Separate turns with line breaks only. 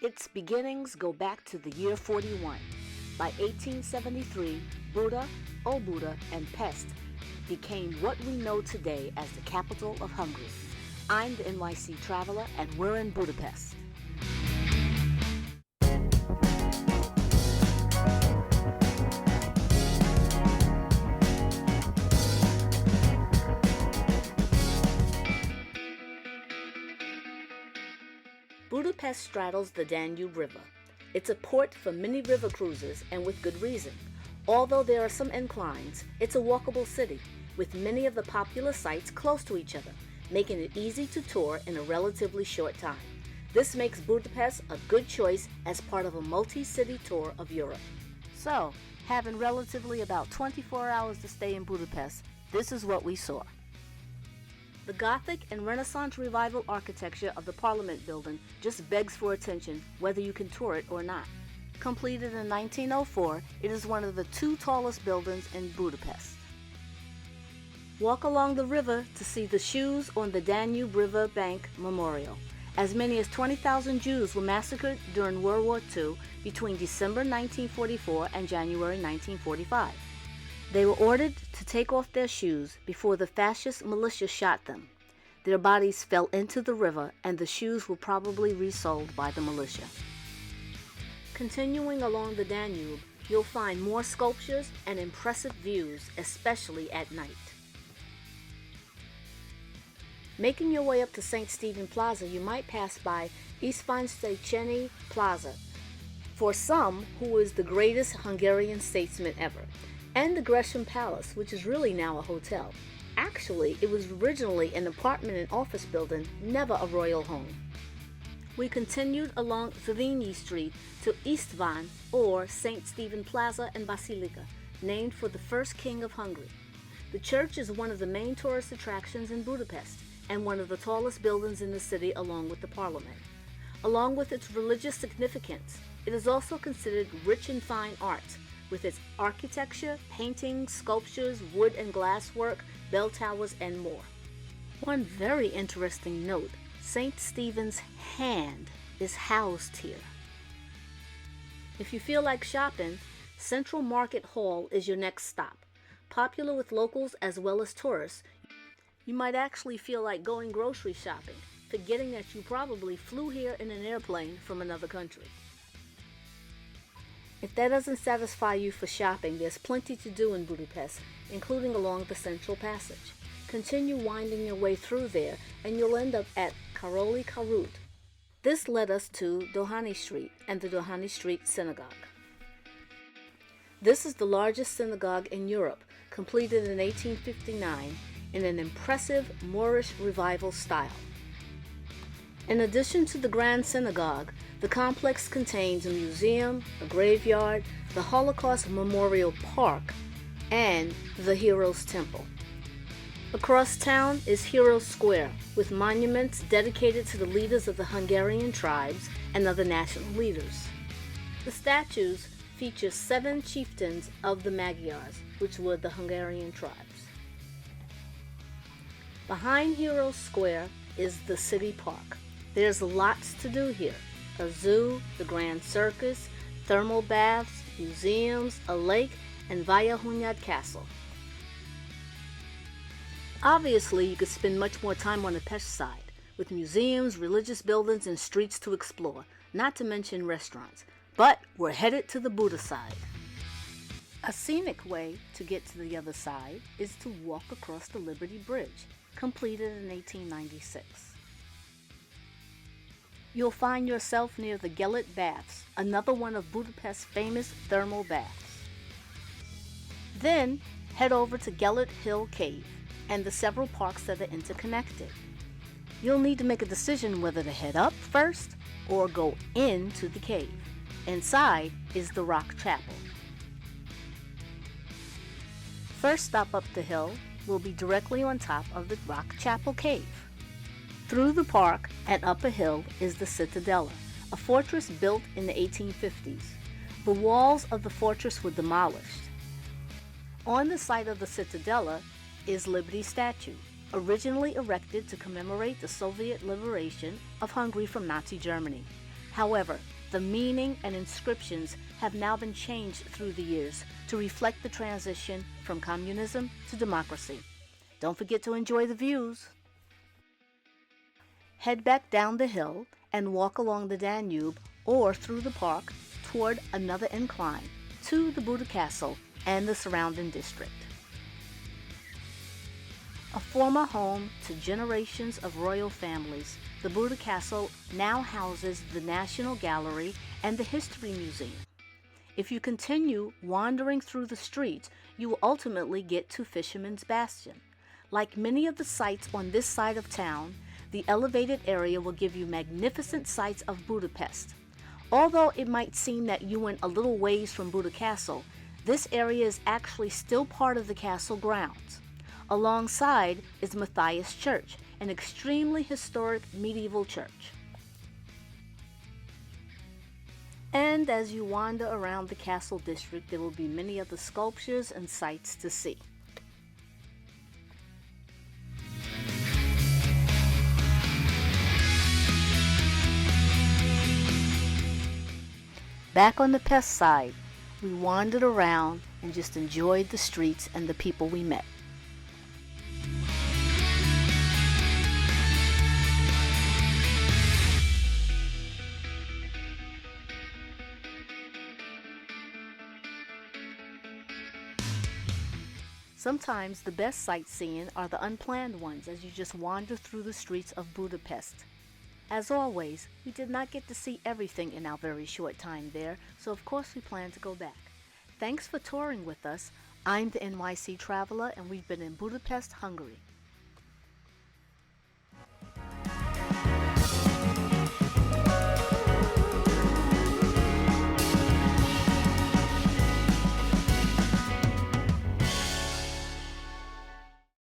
Its beginnings go back to the year 41. By 1873, Buda, Buda, and Pest became what we know today as the capital of Hungary. I'm the NYC Traveler, and we're in Budapest. Budapest straddles the Danube River. It's a port for many river cruises, and with good reason. Although there are some inclines, it's a walkable city, with many of the popular sites close to each other, making it easy to tour in a relatively short time. This makes Budapest a good choice as part of a multi-city tour of Europe. So, having relatively about 24 hours to stay in Budapest, this is what we saw. The Gothic and Renaissance Revival architecture of the Parliament building just begs for attention, whether you can tour it or not. Completed in 1904, it is one of the two tallest buildings in Budapest. Walk along the river to see the Shoes on the Danube River Bank Memorial. As many as 20,000 Jews were massacred during World War II between December 1944 and January 1945. They were ordered to take off their shoes before the fascist militia shot them. Their bodies fell into the river, and the shoes were probably resold by the militia. Continuing along the Danube, you'll find more sculptures and impressive views, especially at night. Making your way up to St. Stephen Plaza, you might pass by Stephen Plaza, for some who is the greatest Hungarian statesman ever, and the Gresham Palace, which is really now a hotel. Actually, it was originally an apartment and office building, never a royal home. We continued along Zrínyi Street to István, or St. Stephen Plaza and Basilica, named for the first king of Hungary. The church is one of the main tourist attractions in Budapest, and one of the tallest buildings in the city along with the parliament. Along with its religious significance, it is also considered rich in fine art, with its architecture, paintings, sculptures, wood and glass work, bell towers, and more. One very interesting note, St. Stephen's hand is housed here. If you feel like shopping, Central Market Hall is your next stop. Popular with locals as well as tourists, you might actually feel like going grocery shopping, forgetting that you probably flew here in an airplane from another country. If that doesn't satisfy you for shopping, there's plenty to do in Budapest, including along the Central Passage. Continue winding your way through there, and you'll end up at Károly Körút. This led us to Dohány Street and the Dohány Street Synagogue. This is the largest synagogue in Europe, completed in 1859 in an impressive Moorish revival style. In addition to the Grand Synagogue, the complex contains a museum, a graveyard, the Holocaust Memorial Park, and the Heroes Temple. Across town is Heroes Square, with monuments dedicated to the leaders of the Hungarian tribes and other national leaders. The statues feature 7 chieftains of the Magyars, which were the Hungarian tribes. Behind Heroes Square is the city park. There's lots to do here. A zoo, the Grand Circus, thermal baths, museums, a lake, and Buda Castle. Obviously, you could spend much more time on the Pest side, with museums, religious buildings, and streets to explore, not to mention restaurants. But we're headed to the Buda side. A scenic way to get to the other side is to walk across the Liberty Bridge, completed in 1896. You'll find yourself near the Gelet Baths, another one of Budapest's famous thermal baths. Then, head over to Gelet Hill Cave and the several parks that are interconnected. You'll need to make a decision whether to head up first or go into the cave. Inside is the Rock Chapel. First stop up the hill will be directly on top of the Rock Chapel cave. Through the park and up a hill is the Citadella, a fortress built in the 1850s. The walls of the fortress were demolished. On the site of the Citadella is Liberty Statue, originally erected to commemorate the Soviet liberation of Hungary from Nazi Germany. However, the meaning and inscriptions have now been changed through the years to reflect the transition from communism to democracy. Don't forget to enjoy the views. Head back down the hill and walk along the Danube or through the park toward another incline to the Buda Castle and the surrounding district. A former home to generations of royal families, the Buda Castle now houses the National Gallery and the History Museum. If you continue wandering through the streets, you will ultimately get to Fisherman's Bastion. Like many of the sites on this side of town, the elevated area will give you magnificent sights of Budapest. Although it might seem that you went a little ways from Buda Castle, this area is actually still part of the castle grounds. Alongside is Matthias Church, an extremely historic medieval church. And as you wander around the castle district, there will be many other sculptures and sights to see. Back on the Pest side, we wandered around and just enjoyed the streets and the people we met. Sometimes the best sightseeing are the unplanned ones as you just wander through the streets of Budapest. As always, we did not get to see everything in our very short time there, so of course we plan to go back. Thanks for touring with us. I'm the NYC Traveler and we've been in Budapest, Hungary.